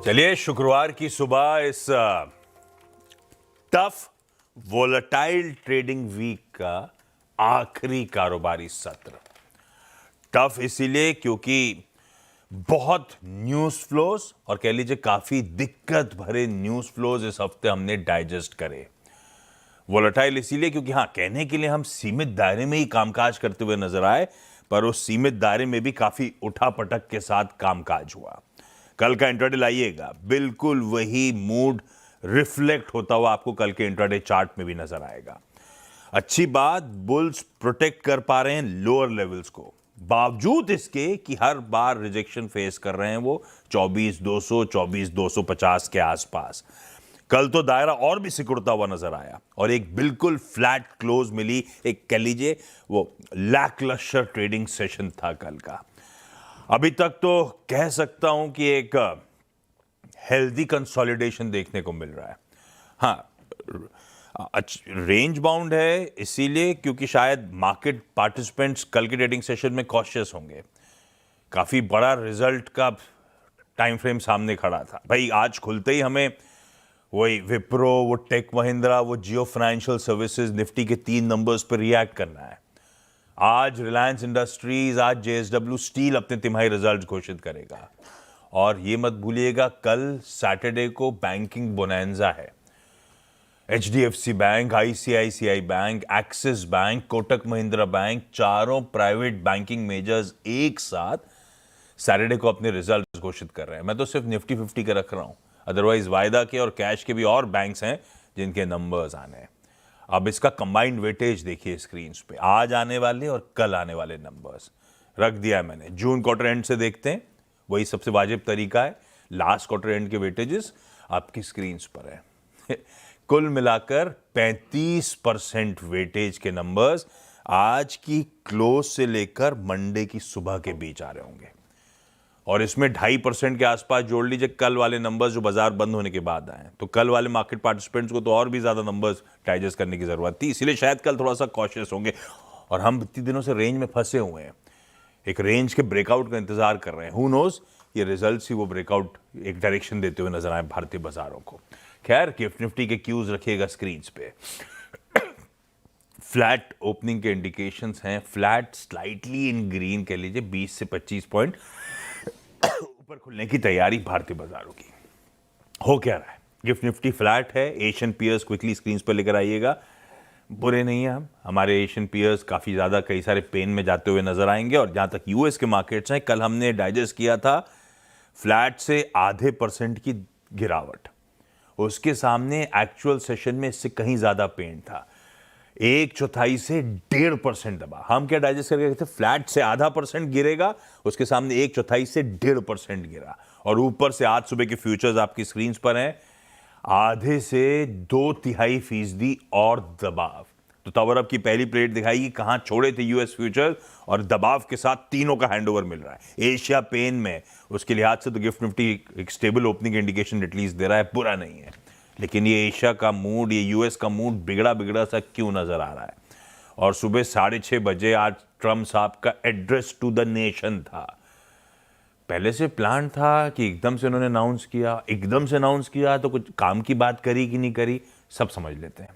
चलिए शुक्रवार की सुबह इस टफ वोलेटाइल ट्रेडिंग वीक का आखिरी कारोबारी सत्र। टफ इसीलिए क्योंकि बहुत न्यूज फ्लोज और कह लीजिए काफी दिक्कत भरे न्यूज फ्लोज इस हफ्ते हमने डाइजेस्ट करे। वोलेटाइल इसीलिए क्योंकि कहने के लिए हम सीमित दायरे में ही कामकाज करते हुए नजर आए, पर उस सीमित दायरे में भी काफी उठापटक के साथ कामकाज हुआ। कल का इंट्राडे लाइएगा, बिल्कुल वही मूड रिफ्लेक्ट होता हुआ आपको कल के इंट्राडे चार्ट में भी नजर आएगा। अच्छी बात, बुल्स प्रोटेक्ट कर पा रहे हैं लोअर लेवल्स को, बावजूद इसके कि हर बार रिजेक्शन फेस कर रहे हैं वो 24,200 24,250 के आसपास। कल तो दायरा और भी सिकुड़ता हुआ नजर आया और एक बिल्कुल फ्लैट क्लोज मिली। एक कह लीजिए वो लैकलस्टर ट्रेडिंग सेशन था कल का। अभी तक तो कह सकता हूं कि एक हेल्दी कंसोलिडेशन देखने को मिल रहा है। रेंज बाउंड है इसीलिए क्योंकि शायद मार्केट पार्टिसिपेंट्स कल के ट्रेडिंग सेशन में कॉशियस होंगे। काफी बड़ा रिजल्ट का टाइम फ्रेम सामने खड़ा था भाई। आज खुलते ही हमें वही विप्रो, वो टेक महिंद्रा, वो जियो फाइनेंशियल सर्विसेज, निफ्टी के 3 नंबर्स पर रिएक्ट करना है। आज रिलायंस इंडस्ट्रीज, आज जेएसडब्ल्यू स्टील अपने तिमाही रिजल्ट घोषित करेगा। और ये मत भूलिएगा कल सैटरडे को बैंकिंग बोनैंजा है। HDFC bank, ICICI bank, axis bank, Kotak Mahindra bank, चारों प्राइवेट बैंकिंग मेजर्स एक साथ सैटरडे को अपने रिजल्ट घोषित कर रहे हैं। मैं तो सिर्फ निफ्टी 50 के रख रहा हूं, अदरवाइज वायदा के और कैश के भी और बैंक्स हैं जिनके नंबर्स आने हैं। अब इसका कंबाइंड वेटेज देखिए स्क्रीन पे, आज आने वाले और कल आने वाले नंबर्स रख दिया है मैंने। जून क्वार्टर एंड से देखते हैं, वही सबसे वाजिब तरीका है। लास्ट क्वार्टर एंड के वेटेजेस आपकी स्क्रीन पर है। कुल मिलाकर 35% वेटेज के नंबर्स आज की क्लोज से लेकर मंडे की सुबह के बीच आ रहे होंगे और इसमें 2.5% के आसपास जोड़ लीजिए कल वाले नंबर्स जो बाजार बंद होने के बाद आए। तो कल वाले मार्केट पार्टिसिपेंट्स को तो और भी ज्यादा नंबर्स डाइजेस्ट करने की जरूरत थी, इसीलिए शायद कल थोड़ा सा कॉशियस होंगे। और हम इतने दिनों से रेंज में फंसे हुए हैं, एक रेंज के ब्रेकआउट का इंतजार कर रहे हैं। हु नोज, ये रिजल्ट्स ही वो ब्रेकआउट एक डायरेक्शन देते हुए नजर आए भारतीय बाजारों को। खैर, गिफ्ट निफ्टी के क्यूज रखिएगा स्क्रीन पे। फ्लैट ओपनिंग के इंडिकेशंस हैं, फ्लैट स्लाइटली इन ग्रीन कह लीजिए, 20 से 25 पॉइंट ऊपर खुलने की तैयारी भारतीय बाजारों की हो क्या रहा है। गिफ्ट निफ्टी फ्लैट है। एशियन पीयर्स क्विकली स्क्रीन पर लेकर आइएगा। बुरे नहीं है हम, हमारे एशियन पीयर्स काफी ज्यादा कई सारे पेन में जाते हुए नजर आएंगे। और जहां तक यूएस के मार्केट्स हैं, कल हमने डाइजेस्ट किया था फ्लैट से 0.5% की गिरावट। उसके सामने एक्चुअल सेशन में इससे कहीं ज्यादा पेन था, 1/4 से 1.5% दबा। हम क्या डाइजेस्ट करके थे, फ्लैट से 0.5% गिरेगा, उसके सामने 1/4 से 1.5% गिरा। और ऊपर से आज सुबह के फ्यूचर्स आपकी स्क्रीन पर हैं, 0.5 से 2/3% और दबाव। तो तवर अब की पहली प्लेट दिखाएगी कहां छोड़े थे यूएस फ्यूचर, और दबाव के साथ तीनों का हैंडओवर मिल रहा है। एशिया पेन में, उसके लिहाज से तो गिफ्ट निफ्टी एक stable opening indication at least they रहा है, बुरा नहीं है। लेकिन ये एशिया का मूड, ये यूएस का मूड बिगड़ा बिगड़ा सा क्यों नजर आ रहा है। और सुबह 6:30 बजे आज ट्रम्प साहब का एड्रेस टू द नेशन था। पहले से प्लान था कि एकदम से उन्होंने अनाउंस किया, एकदम से अनाउंस किया तो कुछ काम की बात करी कि नहीं करी, सब समझ लेते हैं।